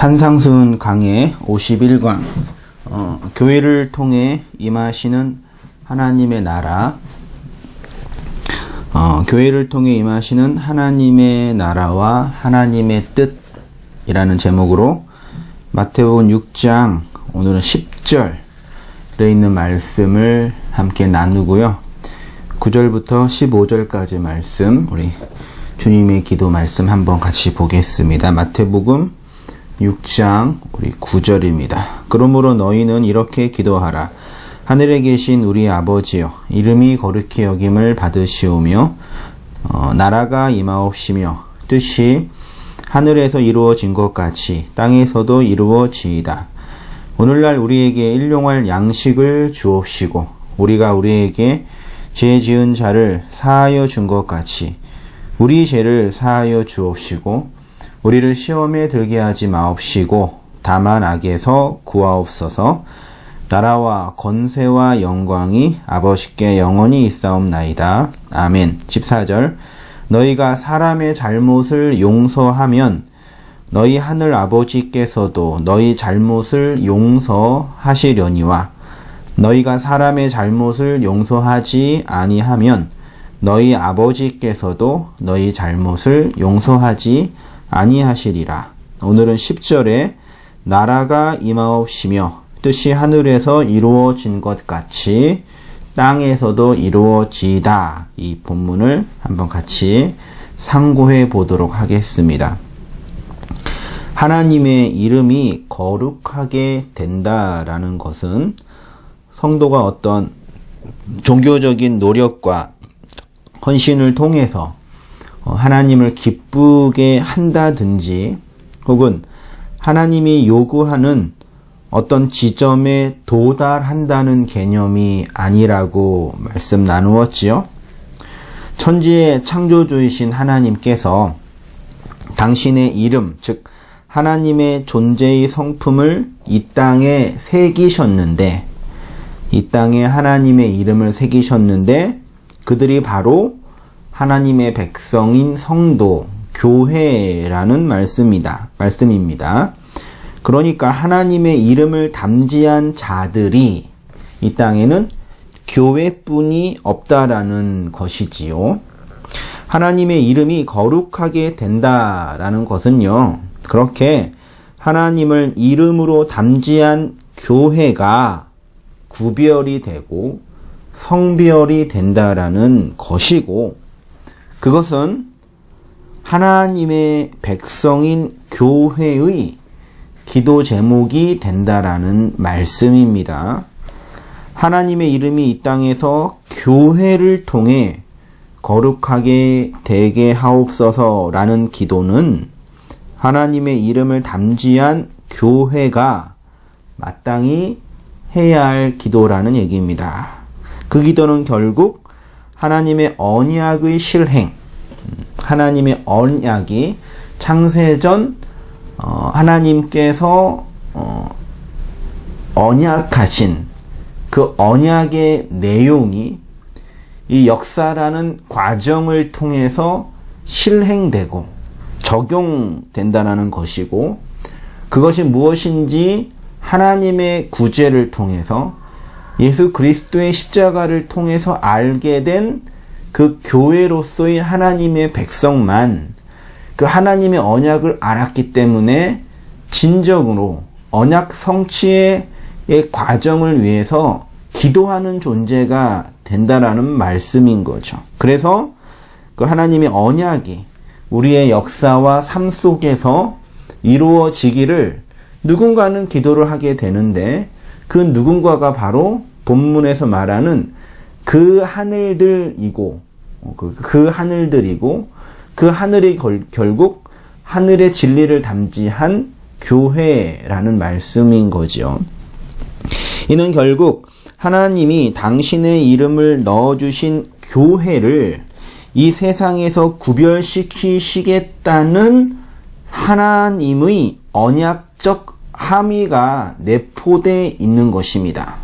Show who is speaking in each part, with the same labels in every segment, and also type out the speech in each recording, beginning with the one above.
Speaker 1: 산상수훈 강해 51강 교회를 통해 임하시는 하나님의 나라 교회를 통해 임하시는 하나님의 나라와 하나님의 뜻이라는 제목으로 마태복음 6장 오늘은 10절에 있는 말씀을 함께 나누고요. 9절부터 15절까지 말씀 우리 주님의 기도 말씀 한번 같이 보겠습니다. 마태복음 6장 우리 9절입니다. 그러므로 너희는 이렇게 기도하라. 하늘에 계신 우리 아버지여, 이름이 거룩히 여김을 받으시오며 나라가 임하옵시며 뜻이 하늘에서 이루어진 것 같이 땅에서도 이루어지이다. 오늘날 우리에게 일용할 양식을 주옵시고 우리가 우리에게 죄 지은 자를 사하여 준 것 같이 우리 죄를 사하여 주옵시고 우리를 시험에 들게 하지 마옵시고 다만 악에서 구하옵소서. 나라와 권세와 영광이 아버지께 영원히 있사옵나이다. 아멘. 14절 너희가 사람의 잘못을 용서하면 너희 하늘 아버지께서도 너희 잘못을 용서하시려니와 너희가 사람의 잘못을 용서하지 아니하면 너희 아버지께서도 너희 잘못을 용서하지 아니하시리라. 오늘은 10절에 나라가 임하옵시며 뜻이 하늘에서 이루어진 것 같이 땅에서도 이루어지이다. 이 본문을 한번 같이 상고해 보도록 하겠습니다. 하나님의 이름이 거룩하게 된다라는 것은 성도가 어떤 종교적인 노력과 헌신을 통해서 하나님을 기쁘게 한다든지 혹은 하나님이 요구하는 어떤 지점에 도달한다는 개념이 아니라고 말씀 나누었지요. 천지의 창조주이신 하나님께서 당신의 이름, 즉 하나님의 존재의 성품을 이 땅에 새기셨는데 이 땅에 하나님의 이름을 새기셨는데 그들이 바로 하나님의 백성인 성도, 교회라는 말씀입니다. 그러니까 하나님의 이름을 담지한 자들이 이 땅에는 교회뿐이 없다라는 것이지요. 하나님의 이름이 거룩하게 된다라는 것은요. 그렇게 하나님을 이름으로 담지한 교회가 구별이 되고 성별이 된다라는 것이고 그것은 하나님의 백성인 교회의 기도 제목이 된다라는 말씀입니다. 하나님의 이름이 이 땅에서 교회를 통해 거룩하게 되게 하옵소서라는 기도는 하나님의 이름을 담지한 교회가 마땅히 해야 할 기도라는 얘기입니다. 그 기도는 결국 하나님의 언약의 실행, 하나님의 언약이 창세전 하나님께서 언약하신 그 언약의 내용이 이 역사라는 과정을 통해서 실행되고 적용된다는 것이고 그것이 무엇인지 하나님의 구제를 통해서 예수 그리스도의 십자가를 통해서 알게 된 그 교회로서의 하나님의 백성만 그 하나님의 언약을 알았기 때문에 진정으로 언약 성취의 과정을 위해서 기도하는 존재가 된다라는 말씀인 거죠. 그래서 그 하나님의 언약이 우리의 역사와 삶 속에서 이루어지기를 누군가는 기도를 하게 되는데 그 누군가가 바로 본문에서 말하는 그 하늘들이고 그 하늘이 결국 하늘의 진리를 담지한 교회라는 말씀인 거죠. 이는 결국 하나님이 당신의 이름을 넣어주신 교회를 이 세상에서 구별시키시겠다는 하나님의 언약적 함의가 내포되어 있는 것입니다.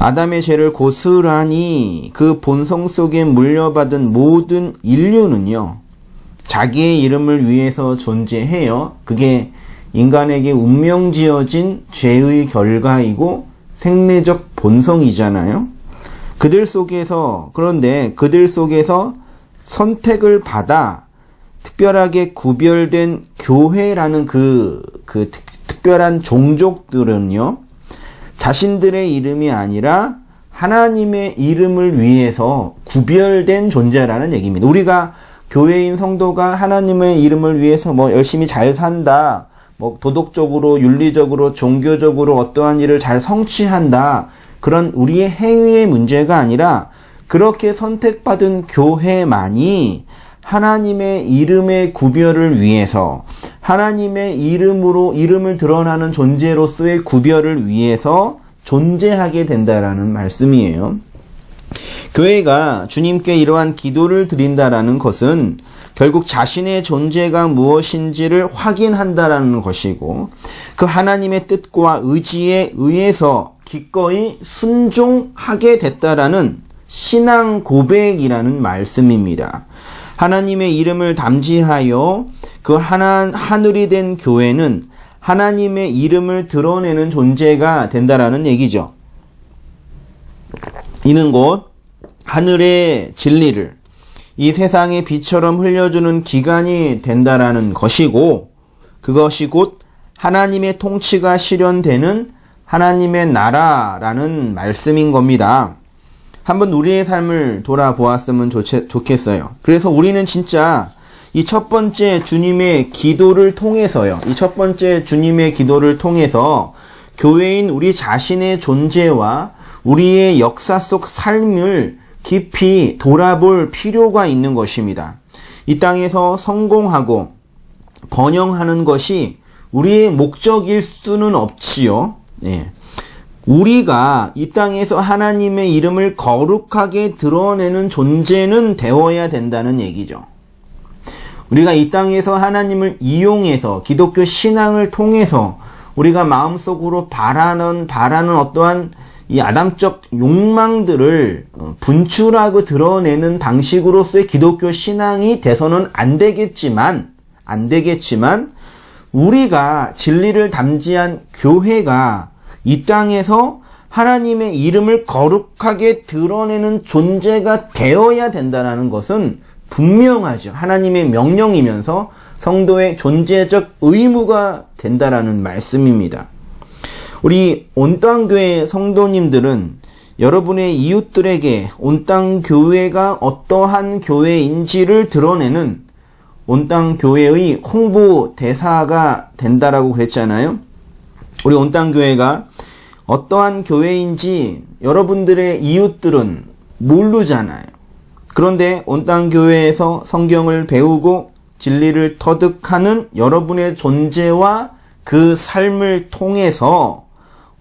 Speaker 1: 아담의 죄를 고스란히 그 본성 속에 물려받은 모든 인류는요, 자기의 이름을 위해서 존재해요. 그게 인간에게 운명 지어진 죄의 결과이고 생리적 본성이잖아요. 그런데 그들 속에서 선택을 받아 특별하게 구별된 교회라는 그 특별한 종족들은요, 자신들의 이름이 아니라 하나님의 이름을 위해서 구별된 존재라는 얘기입니다. 우리가 교회인 성도가 하나님의 이름을 위해서 열심히 잘 산다, 도덕적으로, 윤리적으로, 종교적으로 어떠한 일을 잘 성취한다, 그런 우리의 행위의 문제가 아니라 그렇게 선택받은 교회만이 하나님의 이름의 구별을 위해서, 하나님의 이름을 드러나는 존재로서의 구별을 위해서 존재하게 된다라는 말씀이에요. 교회가 주님께 이러한 기도를 드린다라는 것은 결국 자신의 존재가 무엇인지를 확인한다라는 것이고, 그 하나님의 뜻과 의지에 의해서 기꺼이 순종하게 됐다라는 신앙 고백이라는 말씀입니다. 하나님의 이름을 담지하여 그 하늘이 된 교회는 하나님의 이름을 드러내는 존재가 된다라는 얘기죠. 이는 곧 하늘의 진리를 이 세상의 빛처럼 흘려주는 기관이 된다라는 것이고, 그것이 곧 하나님의 통치가 실현되는 하나님의 나라라는 말씀인 겁니다. 한번 우리의 삶을 돌아보았으면 좋겠어요. 그래서 우리는 진짜 이 첫 번째 주님의 기도를 통해서요, 교회인 우리 자신의 존재와 우리의 역사 속 삶을 깊이 돌아볼 필요가 있는 것입니다. 이 땅에서 성공하고 번영하는 것이 우리의 목적일 수는 없지요. 예. 우리가 이 땅에서 하나님의 이름을 거룩하게 드러내는 존재는 되어야 된다는 얘기죠. 우리가 이 땅에서 하나님을 이용해서 기독교 신앙을 통해서 우리가 마음속으로 바라는 어떠한 이 아담적 욕망들을 분출하고 드러내는 방식으로서의 기독교 신앙이 돼서는 안 되겠지만 우리가 진리를 담지한 교회가 이 땅에서 하나님의 이름을 거룩하게 드러내는 존재가 되어야 된다는 것은 분명하죠. 하나님의 명령이면서 성도의 존재적 의무가 된다라는 말씀입니다. 우리 온땅교회 성도님들은 여러분의 이웃들에게 온땅교회가 어떠한 교회인지를 드러내는 온땅교회의 홍보 대사가 된다라고 그랬잖아요. 우리 온땅교회가 어떠한 교회인지 여러분들의 이웃들은 모르잖아요. 그런데 온땅교회에서 성경을 배우고 진리를 터득하는 여러분의 존재와 그 삶을 통해서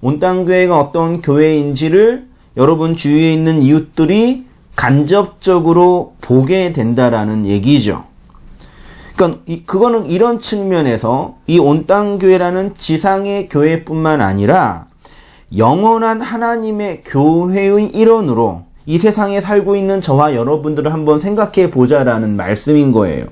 Speaker 1: 온땅교회가 어떤 교회인지를 여러분 주위에 있는 이웃들이 간접적으로 보게 된다라는 얘기죠. 그러니까 그거는 이런 측면에서 이 온땅교회라는 지상의 교회뿐만 아니라 영원한 하나님의 교회의 일원으로 이 세상에 살고 있는 저와 여러분들을 한번 생각해 보자라는 말씀인 거예요.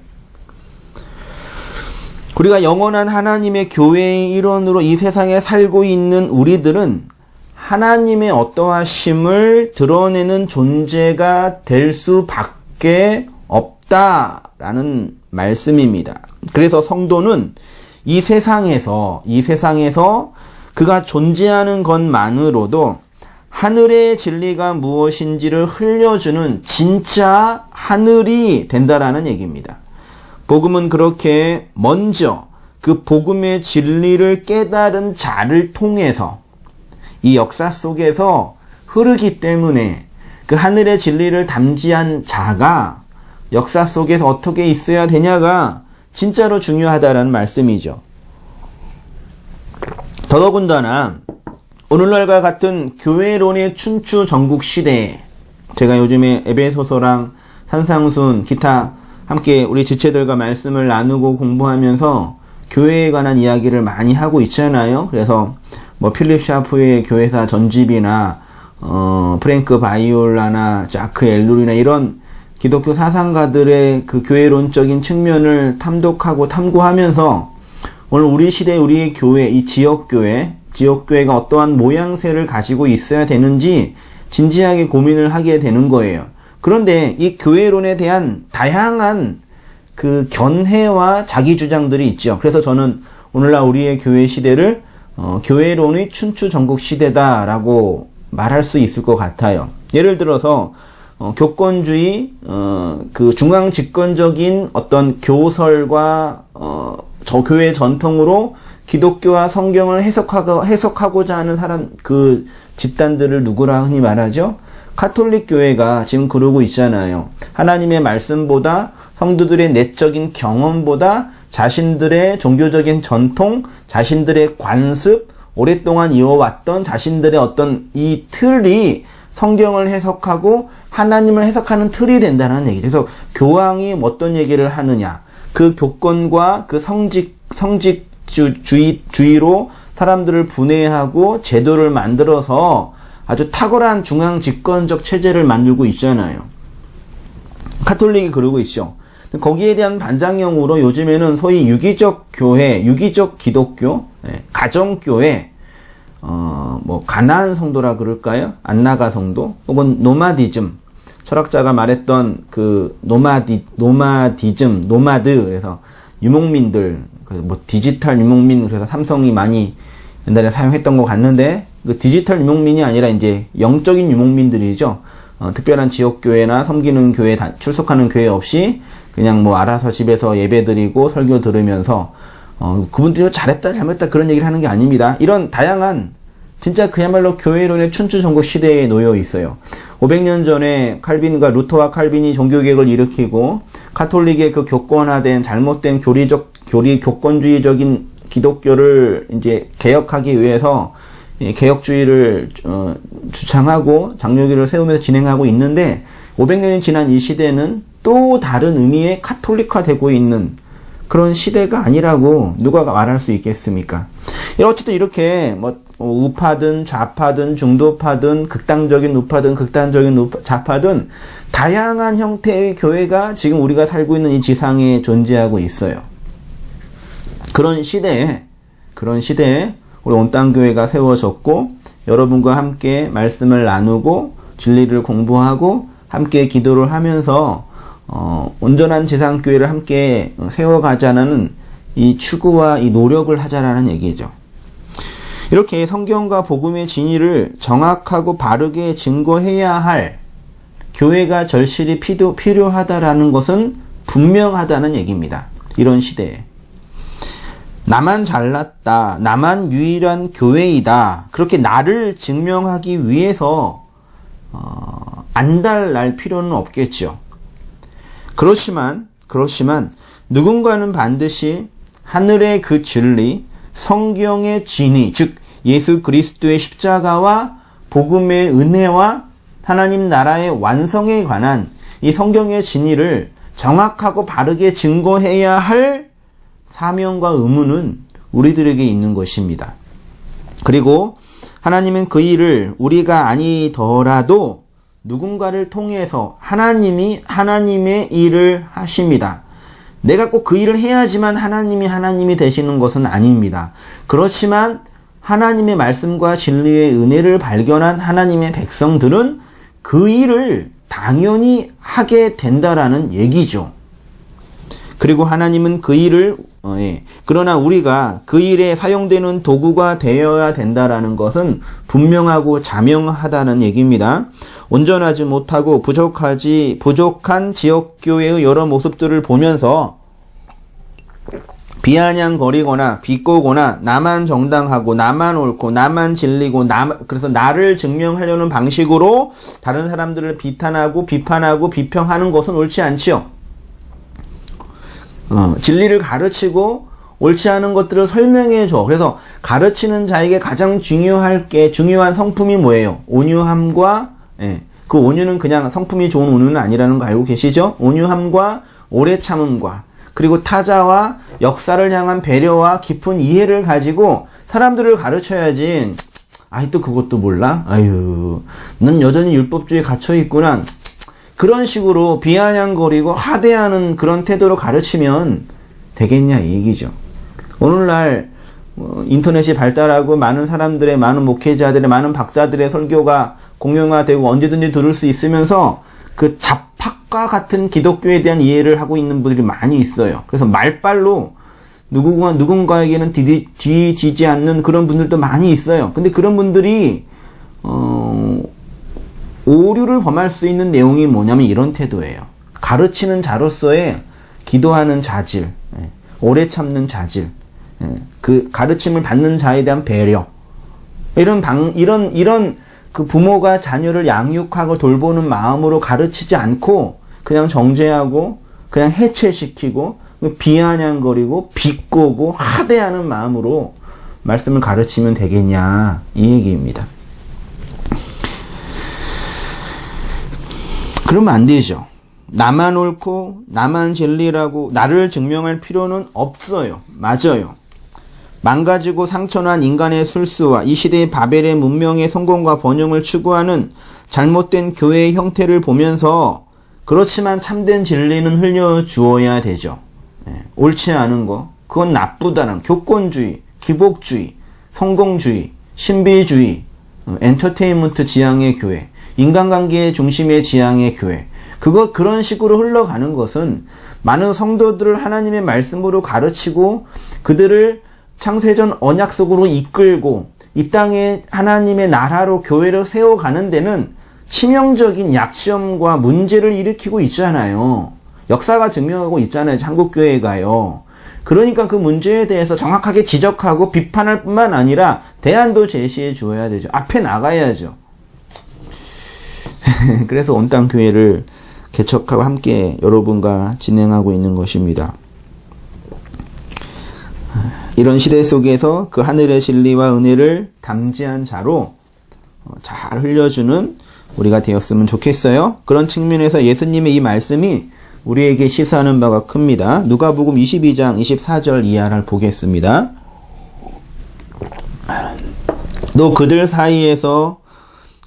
Speaker 1: 우리가 영원한 하나님의 교회의 일원으로 이 세상에 살고 있는 우리들은 하나님의 어떠하심을 드러내는 존재가 될 수밖에 없다라는 말씀입니다. 그래서 성도는 이 세상에서 그가 존재하는 것만으로도 하늘의 진리가 무엇인지를 흘려주는 진짜 하늘이 된다라는 얘기입니다. 복음은 그렇게 먼저 그 복음의 진리를 깨달은 자를 통해서 이 역사 속에서 흐르기 때문에 그 하늘의 진리를 담지한 자가 역사 속에서 어떻게 있어야 되냐가 진짜로 중요하다라는 말씀이죠. 더더군다나 오늘날과 같은 교회론의 춘추 전국 시대에 제가 요즘에 에베소서랑 산상순 기타 함께 우리 지체들과 말씀을 나누고 공부하면서 교회에 관한 이야기를 많이 하고 있잖아요. 그래서 필립 샤프의 교회사 전집이나 프랭크 바이올라나 자크 엘룰이나 이런 기독교 사상가들의 그 교회론적인 측면을 탐독하고 탐구하면서 오늘 우리 시대 우리의 교회, 이 지역교회가 어떠한 모양새를 가지고 있어야 되는지 진지하게 고민을 하게 되는 거예요. 그런데 이 교회론에 대한 다양한 그 견해와 자기 주장들이 있죠. 그래서 저는 오늘날 우리의 교회 시대를 교회론의 춘추 전국 시대다라고 말할 수 있을 것 같아요. 예를 들어서 교권주의, 그 중앙 집권적인 어떤 교설과 저 교회 전통으로 기독교와 성경을 해석하고자 하는 그 집단들을 누구라 흔히 말하죠? 카톨릭 교회가 지금 그러고 있잖아요. 하나님의 말씀보다 성도들의 내적인 경험보다 자신들의 종교적인 전통, 자신들의 관습, 오랫동안 이어왔던 자신들의 어떤 이 틀이 성경을 해석하고 하나님을 해석하는 틀이 된다는 얘기죠. 그래서 교황이 어떤 얘기를 하느냐, 그 교권과 그 성직주의로 사람들을 분해하고 제도를 만들어서 아주 탁월한 중앙 집권적 체제를 만들고 있잖아요. 카톨릭이 그러고 있죠. 거기에 대한 반작용으로 요즘에는 소위 유기적 교회, 유기적 기독교, 가정교회, 가나안 성도라 그럴까요? 안나가 성도, 혹은 노마디즘. 철학자가 말했던 그 노마드, 그래서 유목민들, 디지털 유목민, 그래서 삼성이 많이 옛날에 사용했던 것 같는데, 그 디지털 유목민이 아니라 이제 영적인 유목민들이죠. 특별한 지역교회나 섬기는 교회, 출석하는 교회 없이 그냥 알아서 집에서 예배드리고 설교 들으면서 그분들이 잘했다 잘못했다 그런 얘기를 하는 게 아닙니다. 이런 다양한 진짜 그야말로 교회론의 춘추 전국 시대에 놓여 있어요. 500년 전에 루터와 칼빈이 종교개혁을 일으키고 카톨릭의 그 교권화된 잘못된 교권주의적인 기독교를 이제 개혁하기 위해서 개혁주의를 주창하고 장로교를 세우면서 진행하고 있는데 500년이 지난 이 시대는 또 다른 의미의 카톨릭화되고 있는 그런 시대가 아니라고 누가 말할 수 있겠습니까? 어쨌든 이렇게 우파든 좌파든 중도파든 극단적인 우파든 극단적인 좌파든 다양한 형태의 교회가 지금 우리가 살고 있는 이 지상에 존재하고 있어요. 그런 시대에 우리 온땅교회가 세워졌고 여러분과 함께 말씀을 나누고 진리를 공부하고 함께 기도를 하면서 온전한 지상교회를 함께 세워가자는 이 추구와 이 노력을 하자라는 얘기죠. 이렇게 성경과 복음의 진리를 정확하고 바르게 증거해야 할 교회가 절실히 필요하다라는 것은 분명하다는 얘기입니다. 이런 시대에. 나만 잘났다, 나만 유일한 교회이다, 그렇게 나를 증명하기 위해서 안달날 필요는 없겠죠. 그렇지만 누군가는 반드시 하늘의 그 진리, 성경의 진리, 즉 예수 그리스도의 십자가와 복음의 은혜와 하나님 나라의 완성에 관한 이 성경의 진리를 정확하고 바르게 증거해야 할 사명과 의무는 우리들에게 있는 것입니다. 그리고 하나님은 그 일을 우리가 아니더라도 누군가를 통해서 하나님이 하나님의 일을 하십니다. 내가 꼭 그 일을 해야지만 하나님이 되시는 것은 아닙니다. 그렇지만 하나님의 말씀과 진리의 은혜를 발견한 하나님의 백성들은 그 일을 당연히 하게 된다라는 얘기죠. 그리고 하나님은 그 일을 그러나 우리가 그 일에 사용되는 도구가 되어야 된다라는 것은 분명하고 자명하다는 얘기입니다. 온전하지 못하고 부족한 지역교회의 여러 모습들을 보면서 비아냥거리거나 비꼬거나 나만 정당하고 나만 옳고 나만 진리고 그래서 나를 증명하려는 방식으로 다른 사람들을 비판하고 비평하는 것은 옳지 않지요. 진리를 가르치고 옳지 않은 것들을 설명해줘. 그래서 가르치는 자에게 가장 중요한 성품이 뭐예요? 온유함과, 그 온유는 그냥 성품이 좋은 온유는 아니라는 거 알고 계시죠? 온유함과 오래 참음과, 그리고 타자와 역사를 향한 배려와 깊은 이해를 가지고 사람들을 가르쳐야지. 또 그것도 몰라? 넌 여전히 율법주의에 갇혀있구나. 그런 식으로 비아냥거리고 하대하는 그런 태도로 가르치면 되겠냐 이 얘기죠. 오늘날 인터넷이 발달하고 많은 사람들의, 많은 목회자들의, 많은 박사들의 설교가 공용화되고 언제든지 들을 수 있으면서 그 잡학과 같은 기독교에 대한 이해를 하고 있는 분들이 많이 있어요. 그래서 말빨로 누군가에게는 뒤지지 않는 그런 분들도 많이 있어요. 근데 그런 분들이 오류를 범할 수 있는 내용이 뭐냐면 이런 태도예요. 가르치는 자로서의 기도하는 자질, 오래 참는 자질, 그 가르침을 받는 자에 대한 배려, 이런 그 부모가 자녀를 양육하고 돌보는 마음으로 가르치지 않고 그냥 정죄하고 그냥 해체시키고 비아냥거리고 비꼬고 하대하는 마음으로 말씀을 가르치면 되겠냐, 이 얘기입니다. 그러면 안 되죠. 나만 옳고 나만 진리라고 나를 증명할 필요는 없어요. 맞아요. 망가지고 상처난 인간의 술수와 이 시대의 바벨의 문명의 성공과 번영을 추구하는 잘못된 교회의 형태를 보면서 그렇지만 참된 진리는 흘려주어야 되죠. 옳지 않은 거, 그건 나쁘다는 교권주의, 기복주의, 성공주의, 신비주의, 엔터테인먼트 지향의 교회, 인간관계 중심의 지향의 교회, 그런 식으로 흘러가는 것은 많은 성도들을 하나님의 말씀으로 가르치고 그들을 창세전 언약 속으로 이끌고 이 땅에 하나님의 나라로 교회를 세워가는 데는 치명적인 약점과 문제를 일으키고 있잖아요. 역사가 증명하고 있잖아요. 한국교회가요. 그러니까 그 문제에 대해서 정확하게 지적하고 비판할 뿐만 아니라 대안도 제시해 주어야 되죠. 앞에 나가야죠. 그래서 온땅 교회를 개척하고 함께 여러분과 진행하고 있는 것입니다. 이런 시대 속에서 그 하늘의 진리와 은혜를 담지한 자로 잘 흘려주는 우리가 되었으면 좋겠어요. 그런 측면에서 예수님의 이 말씀이 우리에게 시사하는 바가 큽니다. 누가복음 22장 24절 이하를 보겠습니다. 너 그들 사이에서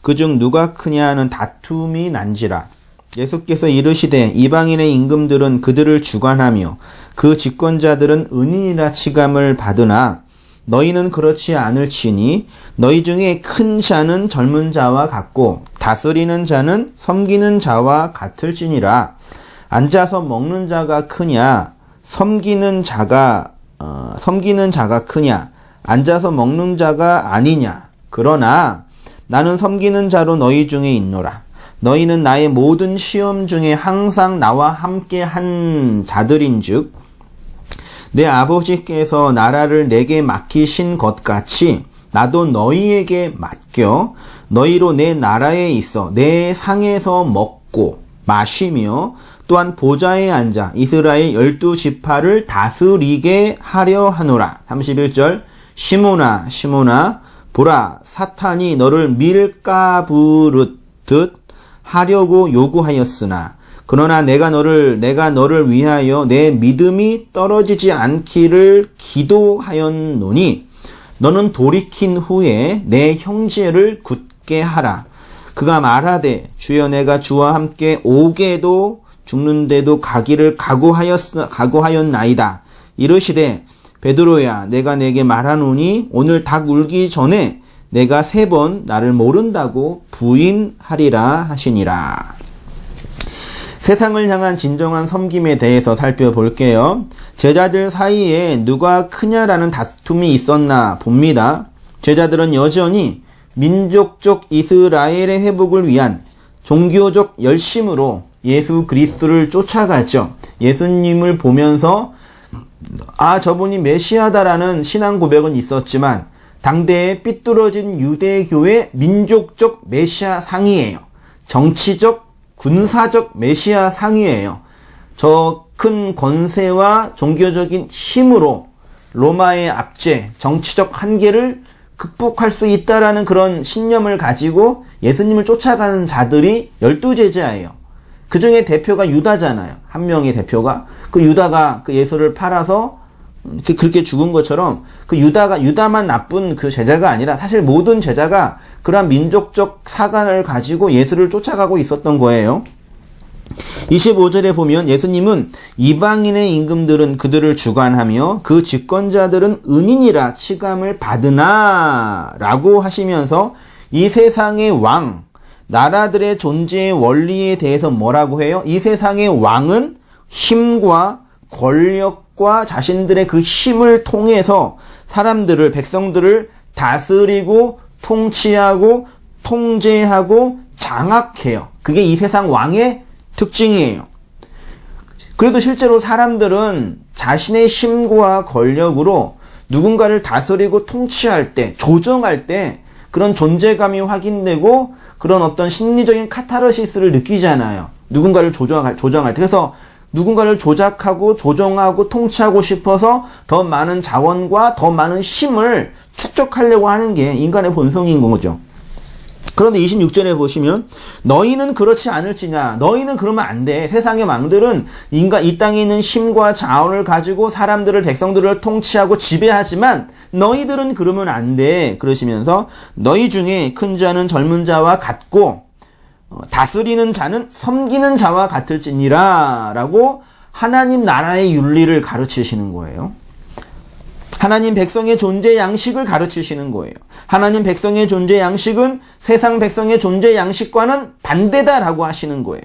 Speaker 1: 그중 누가 크냐 하는 다툼이 난지라. 예수께서 이르시되 이방인의 임금들은 그들을 주관하며 그 집권자들은 은인이라 치감을 받으나 너희는 그렇지 않을지니 너희 중에 큰 자는 젊은 자와 같고 다스리는 자는 섬기는 자와 같을지니라. 앉아서 먹는 자가 크냐 섬기는 자가 크냐 앉아서 먹는 자가 아니냐. 그러나 나는 섬기는 자로 너희 중에 있노라. 너희는 나의 모든 시험 중에 항상 나와 함께 한 자들인즉 내 아버지께서 나라를 내게 맡기신 것 같이 나도 너희에게 맡겨 너희로 내 나라에 있어 내 상에서 먹고 마시며 또한 보좌에 앉아 이스라엘 12지파를 다스리게 하려 하노라. 31절 시몬아 시몬아 보라 사탄이 너를 밀가부르듯 하려고 요구하였으나 그러나 내가 너를 위하여 내 믿음이 떨어지지 않기를 기도하였노니 너는 돌이킨 후에 내 형제를 굳게 하라. 그가 말하되 주여 내가 주와 함께 오게도 죽는데도 가기를 각오하였나이다. 이르시되 베드로야 내가 내게 말하노니 오늘 닭 울기 전에 내가 3번 나를 모른다고 부인하리라 하시니라. 세상을 향한 진정한 섬김에 대해서 살펴볼게요. 제자들 사이에 누가 크냐라는 다툼이 있었나 봅니다. 제자들은 여전히 민족적 이스라엘의 회복을 위한 종교적 열심으로 예수 그리스도를 쫓아갔죠. 예수님을 보면서 저분이 메시아다라는 신앙 고백은 있었지만 당대의 삐뚤어진 유대교의 민족적 메시아 상이에요. 정치적, 군사적 메시아 상이에요. 저 큰 권세와 종교적인 힘으로 로마의 압제, 정치적 한계를 극복할 수 있다라는 그런 신념을 가지고 예수님을 쫓아가는 자들이 12제자예요. 그 중에 대표가 유다잖아요. 한 명의 대표가. 그 유다가 그 예수를 팔아서 그렇게 죽은 것처럼 그 유다만 나쁜 그 제자가 아니라 사실 모든 제자가 그러한 민족적 사관을 가지고 예수를 쫓아가고 있었던 거예요. 25절에 보면 예수님은 이방인의 임금들은 그들을 주관하며 그 집권자들은 은인이라 치감을 받으나 라고 하시면서 이 세상의 왕, 나라들의 존재의 원리에 대해서 뭐라고 해요? 이 세상의 왕은 힘과 권력과 자신들의 그 힘을 통해서 사람들을, 백성들을 다스리고 통치하고 통제하고 장악해요. 그게 이 세상 왕의 특징이에요. 그래도 실제로 사람들은 자신의 힘과 권력으로 누군가를 다스리고 통치할 때, 조정할 때 그런 존재감이 확인되고 그런 어떤 심리적인 카타르시스를 느끼잖아요. 누군가를 조정할 때. 그래서 누군가를 조작하고 조정하고 통치하고 싶어서 더 많은 자원과 더 많은 힘을 축적하려고 하는 게 인간의 본성인 거죠. 그런데 26절에 보시면 너희는 그렇지 않을지냐. 너희는 그러면 안 돼. 세상의 왕들은 이 땅에 있는 힘과 자원을 가지고 사람들을, 백성들을 통치하고 지배하지만 너희들은 그러면 안 돼. 그러시면서 너희 중에 큰 자는 젊은 자와 같고 다스리는 자는 섬기는 자와 같을지니라 라고 하나님 나라의 윤리를 가르치시는 거예요. 하나님 백성의 존재 양식을 가르치시는 거예요. 하나님 백성의 존재 양식은 세상 백성의 존재 양식과는 반대다라고 하시는 거예요.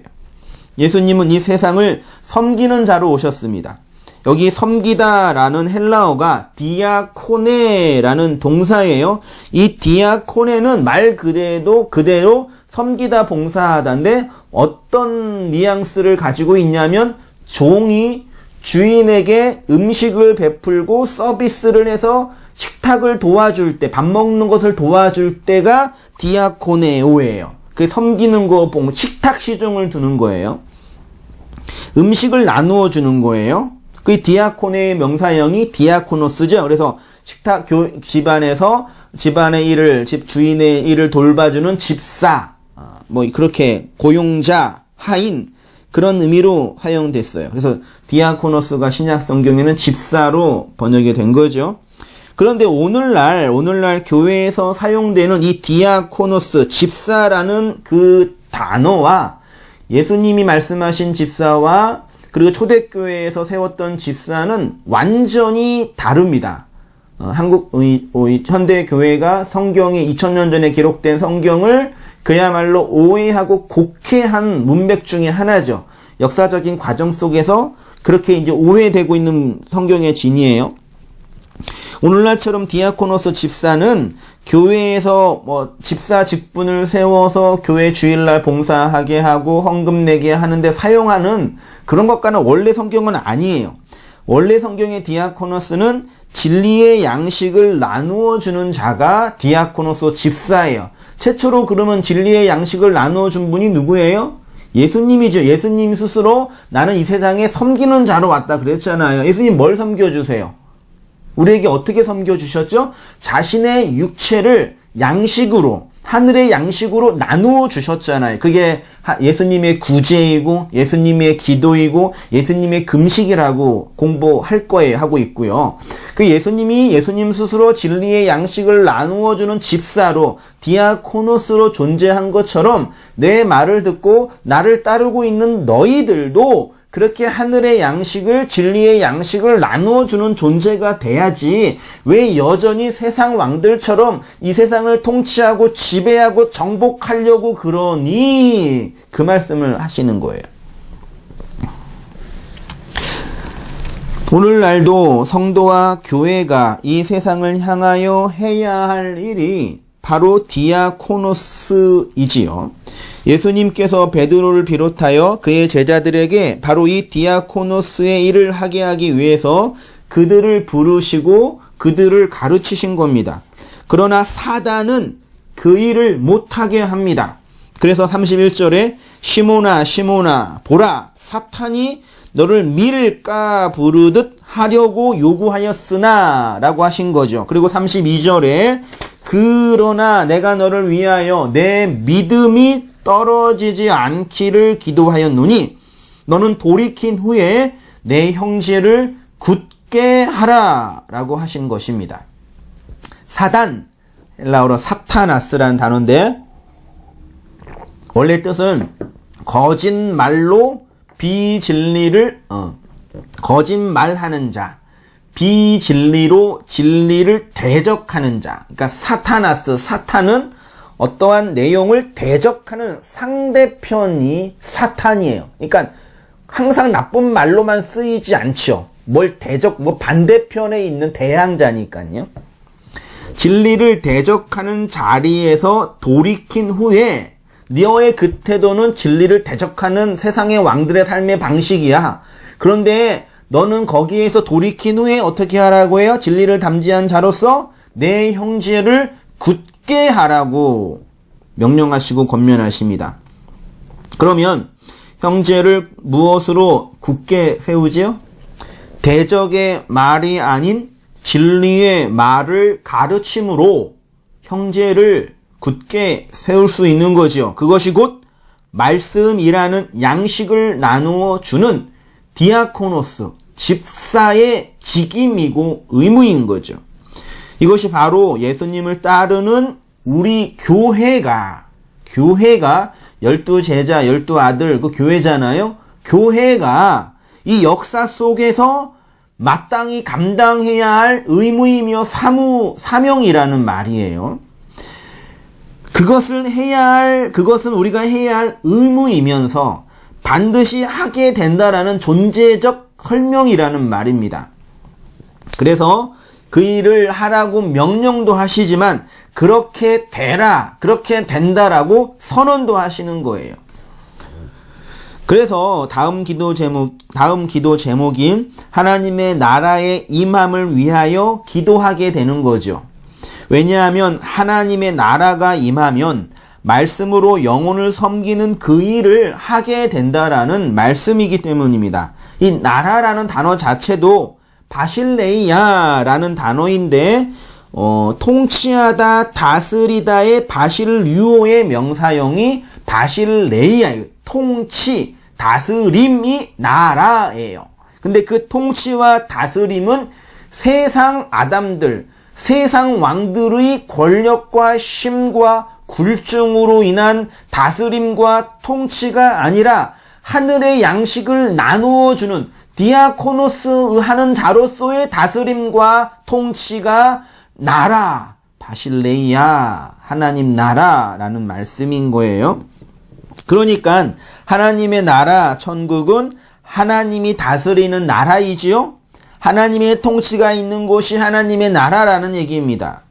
Speaker 1: 예수님은 이 세상을 섬기는 자로 오셨습니다. 여기 섬기다라는 헬라어가 디아코네라는 동사예요. 이 디아코네는 말 그대로 섬기다 봉사하다인데 어떤 뉘앙스를 가지고 있냐면 종이 주인에게 음식을 베풀고 서비스를 해서 식탁을 도와줄 때, 밥 먹는 것을 도와줄 때가 디아코네오예요. 그 섬기는 거, 식탁 시중을 두는 거예요. 음식을 나누어 주는 거예요. 그 디아코네의 명사형이 디아코노스죠. 그래서 식탁 집안에서 집안의 일을, 집 주인의 일을 돌봐주는 집사, 그렇게 고용자, 하인, 그런 의미로 사용됐어요. 그래서 디아코노스가 신약 성경에는 집사로 번역이 된 거죠. 그런데 오늘날 교회에서 사용되는 이 디아코노스, 집사라는 그 단어와 예수님이 말씀하신 집사와 그리고 초대교회에서 세웠던 집사는 완전히 다릅니다. 한국 현대 교회가 성경에 2000년 전에 기록된 성경을 그야말로 오해하고 곡해한 문맥 중에 하나죠. 역사적인 과정 속에서 그렇게 이제 오해되고 있는 성경의 진이에요. 오늘날처럼 디아코노스 집사는 교회에서 집사 직분을 세워서 교회 주일날 봉사하게 하고 헌금 내게 하는데 사용하는 그런 것과는 원래 성경은 아니에요. 원래 성경의 디아코노스는 진리의 양식을 나누어 주는 자가 디아코노스 집사예요. 최초로 그러면 진리의 양식을 나누어 준 분이 누구예요? 예수님이죠. 예수님 스스로 나는 이 세상에 섬기는 자로 왔다 그랬잖아요. 예수님 뭘 섬겨주세요? 우리에게 어떻게 섬겨주셨죠? 자신의 육체를 양식으로, 하늘의 양식으로 나누어 주셨잖아요. 그게 예수님의 구제이고 예수님의 기도이고 예수님의 금식이라고 공부할 거예요. 하고 있고요. 그 예수님 스스로 진리의 양식을 나누어 주는 집사로 디아코노스로 존재한 것처럼 내 말을 듣고 나를 따르고 있는 너희들도 그렇게 하늘의 양식을, 진리의 양식을 나누어 주는 존재가 돼야지 왜 여전히 세상 왕들처럼 이 세상을 통치하고 지배하고 정복하려고 그러니? 그 말씀을 하시는 거예요. 오늘날도 성도와 교회가 이 세상을 향하여 해야 할 일이 바로 디아코노스이지요. 예수님께서 베드로를 비롯하여 그의 제자들에게 바로 이 디아코노스의 일을 하게 하기 위해서 그들을 부르시고 그들을 가르치신 겁니다. 그러나 사단은 그 일을 못하게 합니다. 그래서 31절에 시몬아 시몬아 보라 사탄이 너를 밀까 부르듯 하려고 요구하였으나 라고 하신 거죠. 그리고 32절에 그러나 내가 너를 위하여 내 믿음이 떨어지지 않기를 기도하였노니 너는 돌이킨 후에 내 형제를 굳게 하라 라고 하신 것입니다. 사단, 헬라어로 사타나스라는 단어인데 원래 뜻은 거짓말로 거짓말하는 자, 비진리로 진리를 대적하는 자. 그러니까 사탄은 어떠한 내용을 대적하는 상대편이 사탄이에요. 그러니까 항상 나쁜 말로만 쓰이지 않죠. 반대편에 있는 대항자니까요. 진리를 대적하는 자리에서 돌이킨 후에 너의 그 태도는 진리를 대적하는 세상의 왕들의 삶의 방식이야. 그런데 너는 거기에서 돌이킨 후에 어떻게 하라고 해요? 진리를 담지한 자로서 내 형제를 굳게 하라고 명령하시고 권면하십니다. 그러면 형제를 무엇으로 굳게 세우지요? 대적의 말이 아닌 진리의 말을 가르침으로 형제를 굳게 세울 수 있는 거지요. 그것이 곧 말씀이라는 양식을 나누어 주는 디아코노스, 집사의 직임이고 의무인 거죠. 이것이 바로 예수님을 따르는 우리 교회가 12제자, 12아들, 그 교회잖아요. 교회가 이 역사 속에서 마땅히 감당해야 할 의무이며 사명이라는 말이에요. 그것은 우리가 해야 할 의무이면서 반드시 하게 된다라는 존재적 설명이라는 말입니다. 그래서 그 일을 하라고 명령도 하시지만 그렇게 되라, 그렇게 된다라고 선언도 하시는 거예요. 그래서 다음 기도 제목인 하나님의 나라의 임함을 위하여 기도하게 되는 거죠. 왜냐하면 하나님의 나라가 임하면 말씀으로 영혼을 섬기는 그 일을 하게 된다라는 말씀이기 때문입니다. 이 나라라는 단어 자체도 바실레이아라는 단어인데 통치하다, 다스리다의 바실류오의 명사형이 바실레이아예요. 통치, 다스림이 나라예요. 근데 그 통치와 다스림은 세상 아담들, 세상 왕들의 권력과 힘과 굴증으로 인한 다스림과 통치가 아니라 하늘의 양식을 나누어 주는 디아코노스 하는 자로서의 다스림과 통치가 나라, 바실레이아, 하나님 나라라는 말씀인 거예요. 그러니까 하나님의 나라, 천국은 하나님이 다스리는 나라이지요. 하나님의 통치가 있는 곳이 하나님의 나라라는 얘기입니다.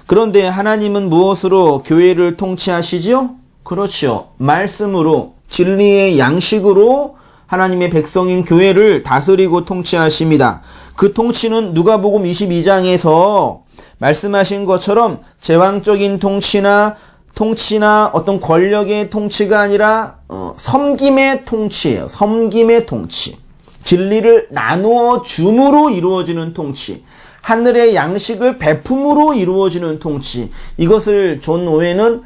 Speaker 1: 그런데 하나님은 무엇으로 교회를 통치하시지요? 그렇죠. 말씀으로, 진리의 양식으로 하나님의 백성인 교회를 다스리고 통치하십니다. 그 통치는 누가복음 22장에서 말씀하신 것처럼 제왕적인 통치나 어떤 권력의 통치가 아니라 섬김의 통치예요. 섬김의 통치. 진리를 나누어 줌으로 이루어지는 통치. 하늘의 양식을 베품으로 이루어지는 통치. 이것을 존 오웬은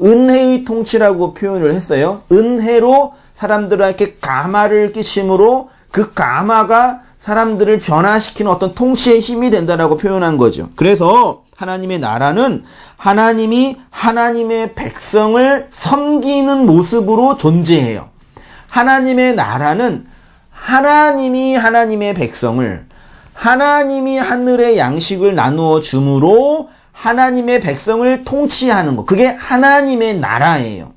Speaker 1: 은혜의 통치라고 표현을 했어요. 은혜로 사람들에게 감화를 끼침으로 그 감화가 사람들을 변화시키는 어떤 통치의 힘이 된다라고 표현한 거죠. 그래서 하나님의 나라는 하나님이 하나님의 백성을 섬기는 모습으로 존재해요. 하나님의 나라는 하나님이 하나님의 백성을, 하나님이 하늘의 양식을 나누어 줌으로 하나님의 백성을 통치하는 것. 그게 하나님의 나라예요.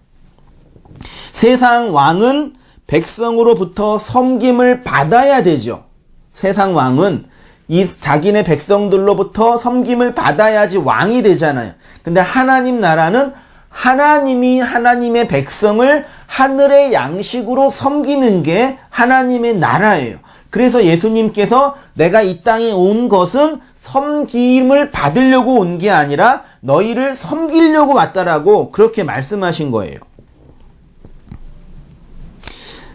Speaker 1: 세상 왕은 백성으로부터 섬김을 받아야 되죠. 세상 왕은 이 자기네 백성들로부터 섬김을 받아야지 왕이 되잖아요. 근데 하나님 나라는 하나님이 하나님의 백성을 하늘의 양식으로 섬기는 게 하나님의 나라예요. 그래서 예수님께서 내가 이 땅에 온 것은 섬김을 받으려고 온 게 아니라 너희를 섬기려고 왔다라고 그렇게 말씀하신 거예요.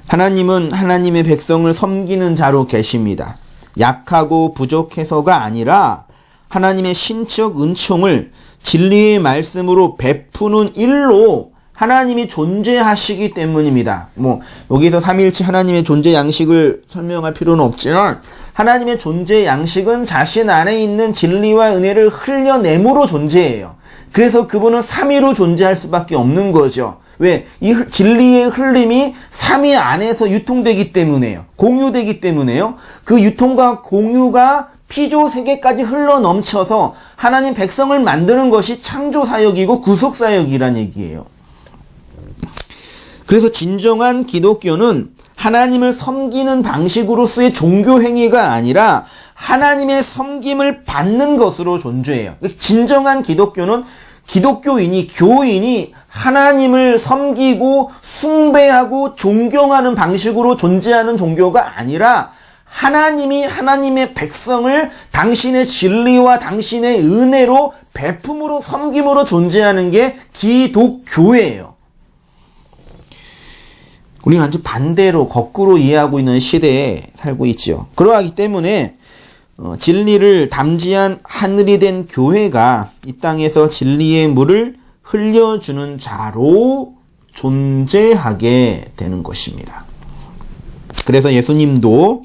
Speaker 1: 하나님은 하나님의 백성을 섬기는 자로 계십니다. 약하고 부족해서가 아니라 하나님의 신적 은총을 진리의 말씀으로 베푸는 일로 하나님이 존재하시기 때문입니다. 여기서 삼위일체 하나님의 존재 양식을 설명할 필요는 없지만 하나님의 존재 양식은 자신 안에 있는 진리와 은혜를 흘려내므로 존재해요. 그래서 그분은 삼위로 존재할 수밖에 없는 거죠. 왜? 이 진리의 흐름이 삼위 안에서 유통되기 때문에요. 공유되기 때문에요. 그 유통과 공유가 피조 세계까지 흘러 넘쳐서 하나님 백성을 만드는 것이 창조 사역이고 구속 사역이란 얘기예요. 그래서 진정한 기독교는 하나님을 섬기는 방식으로서의 종교 행위가 아니라 하나님의 섬김을 받는 것으로 존재해요. 진정한 기독교는 교인이 하나님을 섬기고 숭배하고 존경하는 방식으로 존재하는 종교가 아니라 하나님이 하나님의 백성을 당신의 진리와 당신의 은혜로 베품으로 섬김으로 존재하는 게 기독교예요. 우리는 완전 반대로 거꾸로 이해하고 있는 시대에 살고 있죠. 그러하기 때문에 진리를 담지한 하늘이 된 교회가 이 땅에서 진리의 물을 흘려주는 자로 존재하게 되는 것입니다. 그래서 예수님도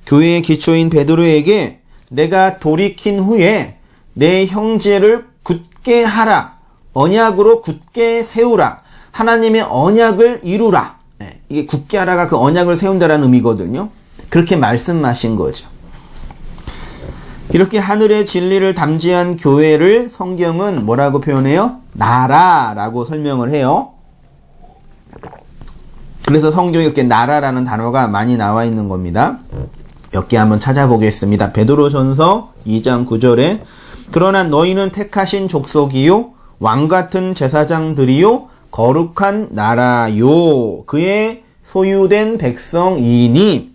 Speaker 1: 교회의 기초인 베드로에게 내가 돌이킨 후에 내 형제를 굳게 하라, 언약으로 굳게 세우라, 하나님의 언약을 이루라. 이게 굳게 하라가 그 언약을 세운다라는 의미거든요. 그렇게 말씀하신 거죠. 이렇게 하늘의 진리를 담지한 교회를 성경은 뭐라고 표현해요? 나라라고 설명을 해요. 그래서 성경에 이렇게 나라라는 단어가 많이 나와 있는 겁니다. 몇 개 한번 찾아보겠습니다. 베드로전서 2장 9절에 그러나 너희는 택하신 족속이요 왕같은 제사장들이요 거룩한 나라요 그의 소유된 백성이니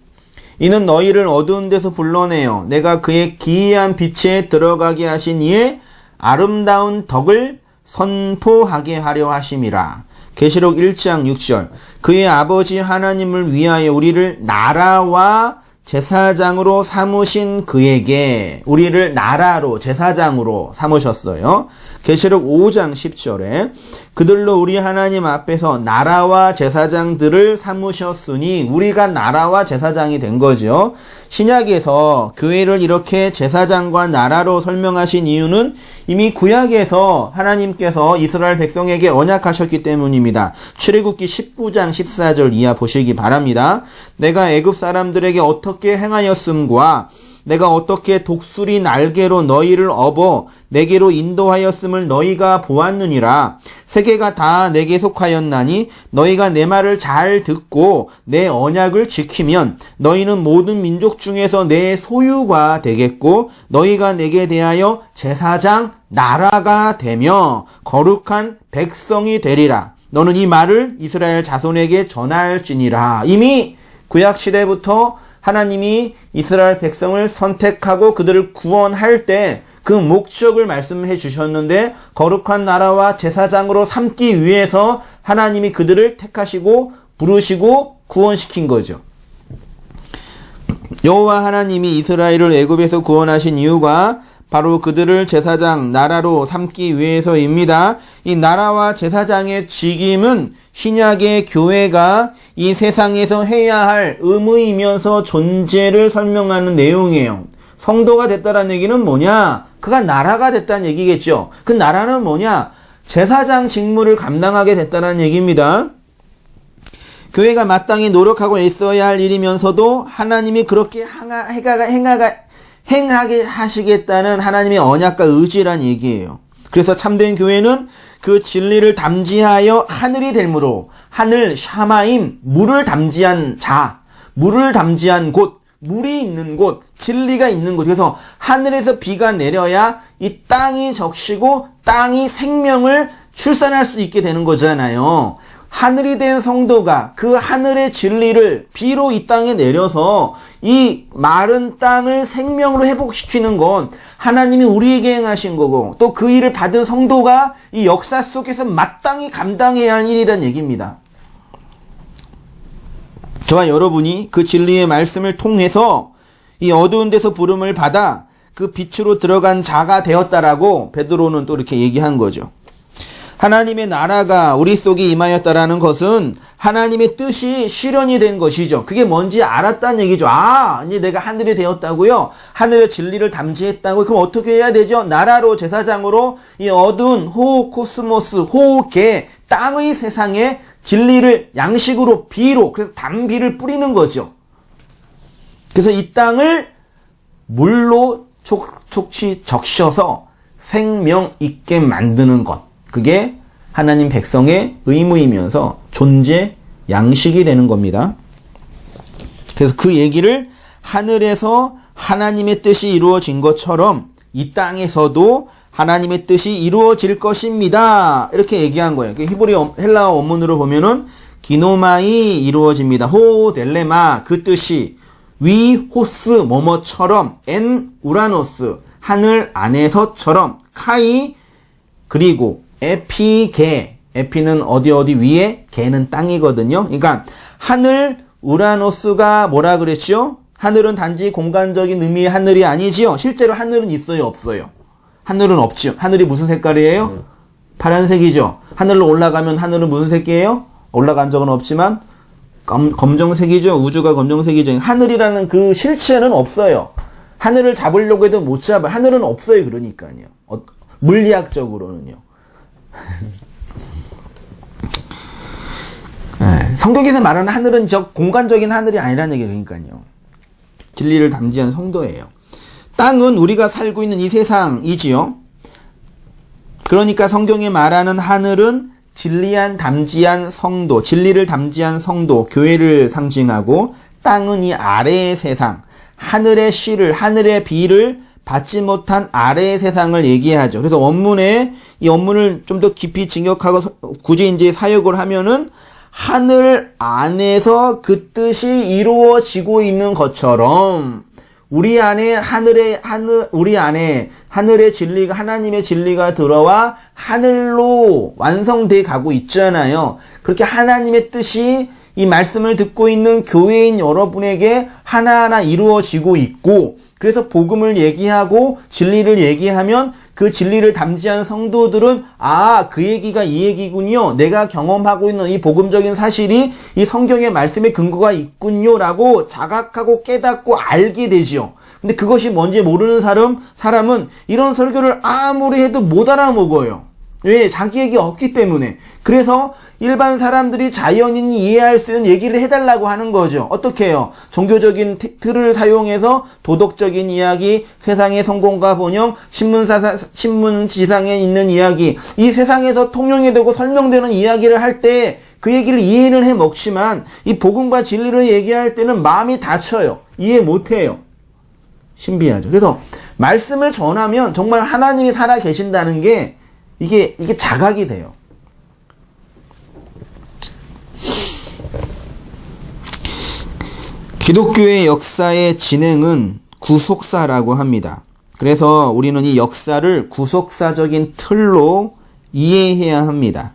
Speaker 1: 이는 너희를 어두운 데서 불러내어 내가 그의 기이한 빛에 들어가게 하신 이의 아름다운 덕을 선포하게 하려 하심이라. 계시록 1장 6절 그의 아버지 하나님을 위하여 우리를 나라와 제사장으로 삼으신 그에게 우리를 나라로 제사장으로 삼으셨어요. 계시록 5장 10절에 그들로 우리 하나님 앞에서 나라와 제사장들을 삼으셨으니 우리가 나라와 제사장이 된 거죠. 신약에서 교회를 이렇게 제사장과 나라로 설명하신 이유는 이미 구약에서 하나님께서 이스라엘 백성에게 언약하셨기 때문입니다. 출애굽기 19장 14절 이하 보시기 바랍니다. 내가 애굽 사람들에게 어떻게 행하였음과 내가 어떻게 독수리 날개로 너희를 업어 내게로 인도하였음을 너희가 보았느니라. 세계가 다 내게 속하였나니 너희가 내 말을 잘 듣고 내 언약을 지키면 너희는 모든 민족 중에서 내 소유가 되겠고 너희가 내게 대하여 제사장 나라가 되며 거룩한 백성이 되리라. 너는 이 말을 이스라엘 자손에게 전할지니라. 이미 구약시대부터 하나님이 이스라엘 백성을 선택하고 그들을 구원할 때 그 목적을 말씀해 주셨는데 거룩한 나라와 제사장으로 삼기 위해서 하나님이 그들을 택하시고 부르시고 구원시킨 거죠. 여호와 하나님이 이스라엘을 애굽에서 구원하신 이유가 바로 그들을 제사장 나라로 삼기 위해서입니다. 이 나라와 제사장의 직임은 신약의 교회가 이 세상에서 해야 할 의무이면서 존재를 설명하는 내용이에요. 성도가 됐다는 얘기는 뭐냐? 그가 나라가 됐다는 얘기겠죠. 그 나라는 뭐냐? 제사장 직무를 감당하게 됐다는 얘기입니다. 교회가 마땅히 노력하고 애써야 할 일이면서도 하나님이 그렇게 행하게 하시겠다는 하나님의 언약과 의지란 얘기예요. 그래서 참된 교회는 그 진리를 담지하여 하늘이 됨으로 하늘 샤마임 물을 담지한 자, 물을 담지한 곳, 물이 있는 곳, 진리가 있는 곳. 그래서 하늘에서 비가 내려야 이 땅이 적시고 땅이 생명을 출산할 수 있게 되는 거잖아요. 하늘이 된 성도가 그 하늘의 진리를 비로 이 땅에 내려서 이 마른 땅을 생명으로 회복시키는 건 하나님이 우리에게 행하신 거고 또 그 일을 받은 성도가 이 역사 속에서 마땅히 감당해야 할 일이란 얘기입니다. 저와 여러분이 그 진리의 말씀을 통해서 이 어두운 데서 부름을 받아 그 빛으로 들어간 자가 되었다라고 베드로는 또 이렇게 얘기한 거죠. 하나님의 나라가 우리 속에 임하였다라는 것은 하나님의 뜻이 실현이 된 것이죠. 그게 뭔지 알았다는 얘기죠. 아, 이제 내가 하늘이 되었다고요? 하늘의 진리를 담지했다고? 그럼 어떻게 해야 되죠? 나라로, 제사장으로 이 어두운 호코스모스, 호계, 땅의 세상에 진리를 양식으로, 비로, 그래서 단비를 뿌리는 거죠. 그래서 이 땅을 물로 촉촉히 적셔서 생명 있게 만드는 것. 그게 하나님 백성의 의무이면서 존재 양식이 되는 겁니다. 그래서 그 얘기를 하늘에서 하나님의 뜻이 이루어진 것처럼 이 땅에서도 하나님의 뜻이 이루어질 것입니다. 이렇게 얘기한 거예요. 히브리 헬라어 원문으로 보면은 기노마이 이루어집니다. 호 델레마 그 뜻이 위 호스 뭐뭐처럼 엔 우라노스 하늘 안에서처럼 카이 그리고 에피게 에피는 어디 위에 게는 땅이거든요. 그러니까 하늘 우라노스가 뭐라 그랬죠? 하늘은 단지 공간적인 의미의 하늘이 아니지요. 실제로 하늘은 있어요, 없어요? 하늘은 없죠. 하늘이 무슨 색깔이에요? 파란색이죠. 하늘로 올라가면 하늘은 무슨 색이에요? 올라간 적은 없지만 검정색이죠. 우주가 검정색이죠. 하늘이라는 그 실체는 없어요. 하늘을 잡으려고 해도 못 잡아요. 하늘은 없어요. 그러니까요. 물리학적으로는요. 성경에서 말하는 하늘은 저 공간적인 하늘이 아니라는 얘기예요. 그러니까요. 진리를 담지한 성도예요. 땅은 우리가 살고 있는 이 세상이지요. 그러니까 성경에 말하는 하늘은 진리한 담지한 성도, 진리를 담지한 성도, 교회를 상징하고 땅은 이 아래의 세상, 하늘의 씨를, 하늘의 비를 받지 못한 아래의 세상을 얘기하죠. 그래서 원문에 이 원문을 좀 더 깊이 진격하고 굳이 이제 사역을 하면은 하늘 안에서 그 뜻이 이루어지고 있는 것처럼 우리 안에 우리 안에 하늘의 진리가, 하나님의 진리가 들어와 하늘로 완성돼 가고 있잖아요. 그렇게 하나님의 뜻이 이 말씀을 듣고 있는 교회인 여러분에게 하나하나 이루어지고 있고, 그래서 복음을 얘기하고 진리를 얘기하면 그 진리를 담지한 성도들은 아, 그 얘기가 이 얘기군요. 내가 경험하고 있는 이 복음적인 사실이 이 성경의 말씀에 근거가 있군요라고 자각하고 깨닫고 알게 되지요. 근데 그것이 뭔지 모르는 사람은 이런 설교를 아무리 해도 못 알아먹어요. 왜? 자기에게 없기 때문에. 그래서 일반 사람들이 자연인이 이해할 수 있는 얘기를 해달라고 하는 거죠. 어떻게 해요? 종교적인 틀을 사용해서 도덕적인 이야기, 세상의 성공과 번영, 신문지상에 있는 이야기, 이 세상에서 통용이 되고 설명되는 이야기를 할 때 그 얘기를 이해는 해 먹지만 이 복음과 진리를 얘기할 때는 마음이 다쳐요. 이해 못해요. 신비하죠. 그래서 말씀을 전하면 정말 하나님이 살아 계신다는 게 이게 자각이 돼요. 기독교의 역사의 진행은 구속사라고 합니다. 그래서 우리는 이 역사를 구속사적인 틀로 이해해야 합니다.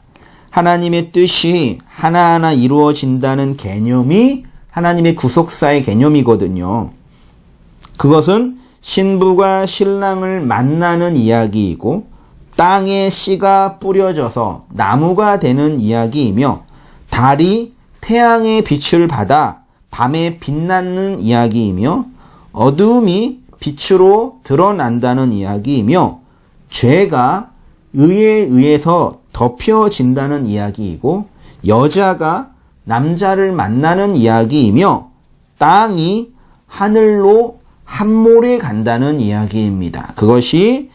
Speaker 1: 하나님의 뜻이 하나하나 이루어진다는 개념이 하나님의 구속사의 개념이거든요. 그것은 신부가 신랑을 만나는 이야기이고 땅에 씨가 뿌려져서 나무가 되는 이야기이며 달이 태양의 빛을 받아 밤에 빛나는 이야기이며 어두움이 빛으로 드러난다는 이야기이며 죄가 의에 의해서 덮여진다는 이야기이고 여자가 남자를 만나는 이야기이며 땅이 하늘로 함몰해 간다는 이야기입니다. 그것이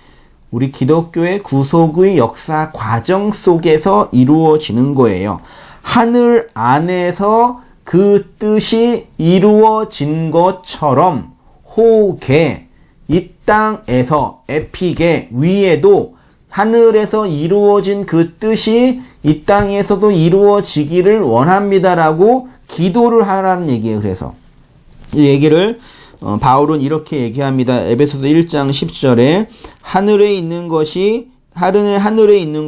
Speaker 1: 우리 기독교의 구속의 역사 과정 속에서 이루어지는 거예요. 하늘 안에서 그 뜻이 이루어진 것처럼 호계, 이 땅에서 에피게 위에도 하늘에서 이루어진 그 뜻이 이 땅에서도 이루어지기를 원합니다라고 기도를 하라는 얘기예요. 그래서 이 얘기를 바울은 이렇게 얘기합니다. 에베소서 1장 10절에 하늘에 있는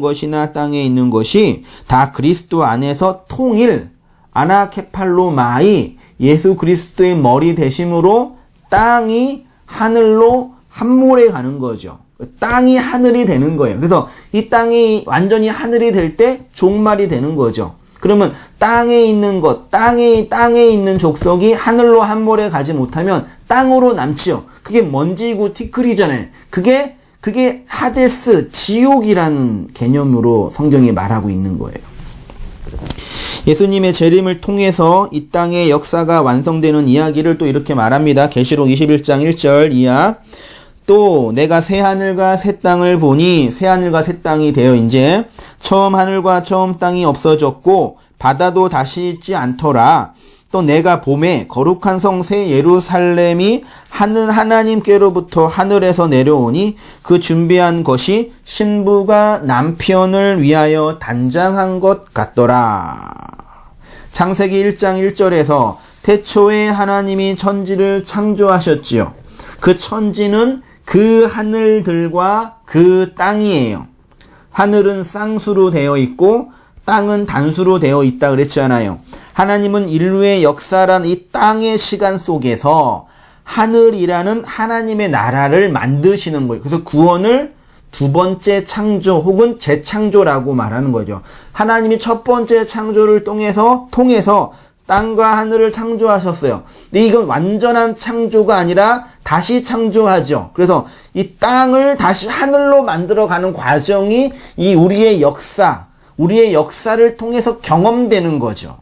Speaker 1: 것이나 땅에 있는 것이 다 그리스도 안에서 통일 아나케팔로마이 예수 그리스도의 머리 되심으로 땅이 하늘로 함몰해 가는 거죠. 땅이 하늘이 되는 거예요. 그래서 이 땅이 완전히 하늘이 될 때 종말이 되는 거죠. 그러면 땅에 있는 것, 땅에 있는 족속이 하늘로 한 번에 가지 못하면 땅으로 남지요. 그게 먼지고 티끌이잖아요. 그게 하데스, 지옥이라는 개념으로 성경이 말하고 있는 거예요. 예수님의 재림을 통해서 이 땅의 역사가 완성되는 이야기를 또 이렇게 말합니다. 계시록 21장 1절 이하. 또 내가 새 하늘과 새 땅을 보니 새 하늘과 새 땅이 되어 이제 처음 하늘과 처음 땅이 없어졌고 바다도 다시 있지 않더라. 또 내가 봄에 거룩한 성 새 예루살렘이 하는 하나님께로부터 하늘에서 내려오니 그 준비한 것이 신부가 남편을 위하여 단장한 것 같더라. 창세기 1장 1절에서 태초에 하나님이 천지를 창조하셨지요. 그 천지는 그 하늘들과 그 땅이에요. 하늘은 쌍수로 되어 있고 땅은 단수로 되어 있다 그랬잖아요. 하나님은 인류의 역사란 이 땅의 시간 속에서 하늘이라는 하나님의 나라를 만드시는 거예요. 그래서 구원을 두 번째 창조 혹은 재창조라고 말하는 거죠. 하나님이 첫 번째 창조를 통해서 땅과 하늘을 창조하셨어요. 근데 이건 완전한 창조가 아니라 다시 창조하죠. 그래서 이 땅을 다시 하늘로 만들어가는 과정이 이 우리의 역사를 통해서 경험되는 거죠.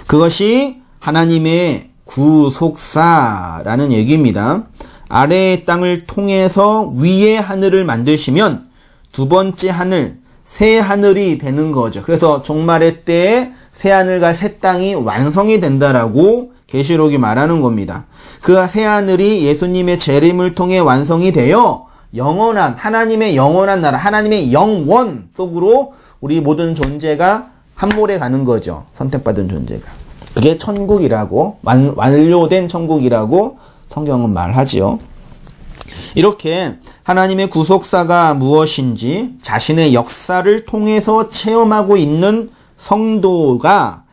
Speaker 1: 그것이 하나님의 구속사라는 얘기입니다. 아래의 땅을 통해서 위의 하늘을 만드시면 두 번째 하늘, 새 하늘이 되는 거죠. 그래서 종말의 때에 새 하늘과 새 땅이 완성이 된다라고 계시록이 말하는 겁니다. 그 새 하늘이 예수님의 재림을 통해 완성이 되어 영원한 하나님의 영원한 나라, 하나님의 영원 속으로 우리 모든 존재가 함몰해 가는 거죠. 선택받은 존재가. 그게 천국이라고, 완료된 천국이라고 성경은 말하지요. 이렇게 하나님의 구속사가 무엇인지 자신의 역사를 통해서 체험하고 있는 성도가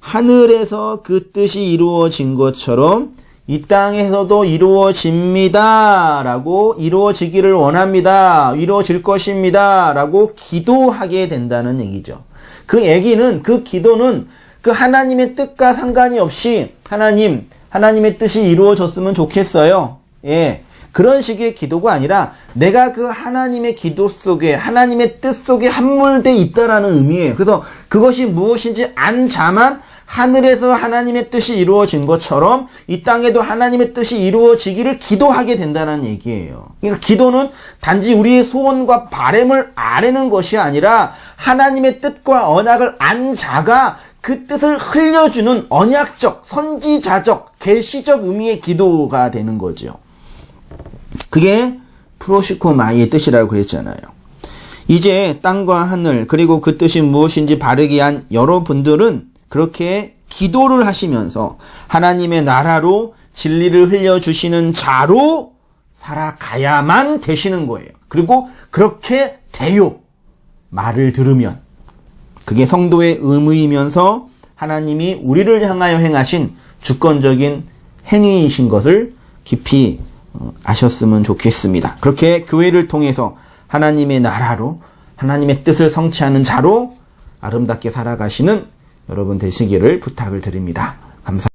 Speaker 1: 하늘에서 그 뜻이 이루어진 것처럼 이 땅에서도 이루어집니다 라고, 이루어지기를 원합니다, 이루어질 것입니다 라고 기도하게 된다는 얘기죠. 그 기도는 그 하나님의 뜻과 상관이 없이 하나님의 뜻이 이루어졌으면 좋겠어요. 예. 그런 식의 기도가 아니라 내가 그 하나님의 기도 속에, 하나님의 뜻 속에 함몰돼 있다라는 의미예요. 그래서 그것이 무엇인지 안 자만 하늘에서 하나님의 뜻이 이루어진 것처럼 이 땅에도 하나님의 뜻이 이루어지기를 기도하게 된다는 얘기예요. 그러니까 기도는 단지 우리의 소원과 바람을 아뢰는 것이 아니라 하나님의 뜻과 언약을 안 자가 그 뜻을 흘려주는 언약적, 선지자적, 계시적 의미의 기도가 되는 거죠. 그게 프로시코마이의 뜻이라고 그랬잖아요. 이제 땅과 하늘 그리고 그 뜻이 무엇인지 바르게 한 여러분들은 그렇게 기도를 하시면서 하나님의 나라로 진리를 흘려주시는 자로 살아가야만 되시는 거예요. 그리고 그렇게 돼요. 말을 들으면. 그게 성도의 의무이면서 하나님이 우리를 향하여 행하신 주권적인 행위이신 것을 깊이 아셨으면 좋겠습니다. 그렇게 교회를 통해서 하나님의 나라로 하나님의 뜻을 성취하는 자로 아름답게 살아가시는 여러분 되시기를 부탁을 드립니다. 감사합니다.